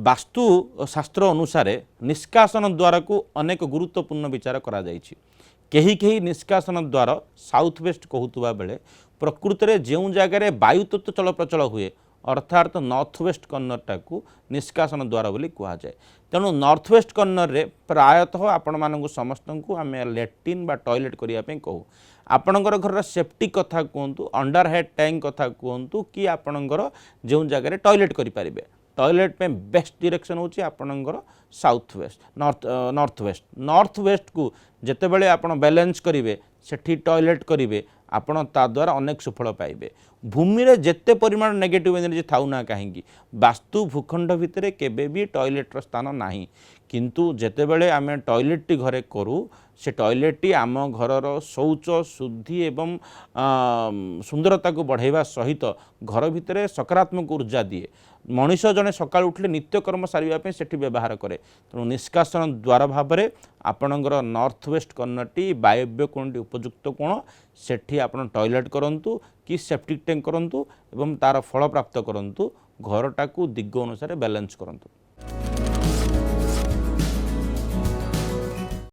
वास्तु शास्त्र अनुसार निष्कासन द्वार को अनेक गुरुत्वपूर्ण विचार करा जायछि। केही केही निष्कासन द्वार साउथ वेस्ट कहूतुबा बेले प्रकृत में जो जगार वायु तत्व चल प्रचल हुए अर्थात नॉर्थ वेस्ट कर्नर टाकू निष्कासन द्वार बोली कह जाए। तेणु नॉर्थ वेस्ट कर्नर रे प्रायतः आपण मानक समस्त को आम लैट्रिन बा टॉयलेट करने कहूँ। आपणकर घर सेफ्टी कथा कहतु, अंडर हेड टैंक कथा कहतु कि आपणकर जो जगार टॉयलेट करें टॉयलेट में बेस्ट डायरेक्शन होची आपणकर साउथ वेस्ट नॉर्थ वेस्ट को जितेबाला आप बैलेंस करेंगे सेठी टॉयलेट करेंगे आपण ता द्वारा अनेक सुफल पाइबे। भूमि रे जेते परिमाण नेगेटिव एनर्जी थाउ ना कहीं वास्तु भूखंड भितर केबे भी टॉयलेट स्थान नाही, किंतु जेतेबेले आमे टॉयलेट टी घरे करू से टॉयलेट टी आम घरर शौच शुद्धि एवं सुंदरता को बढ़ावा सहित घर भितर सकारात्मक ऊर्जा दिए। मनीष जड़े सका उठले नित्यकर्म सारे से व्यवहार करे। तेणु निष्कासन द्वार भाव में आपणकर नॉर्थ वेस्ट कर्नर टी वायव्य कोण टी उपयुक्त कोण सेठी आपण टॉयलेट करंतु कि सेप्टिक टैंक करंतु एवं तार फल प्राप्त करंतु घरटा को दिग अनुसार बैलेंस करंतु।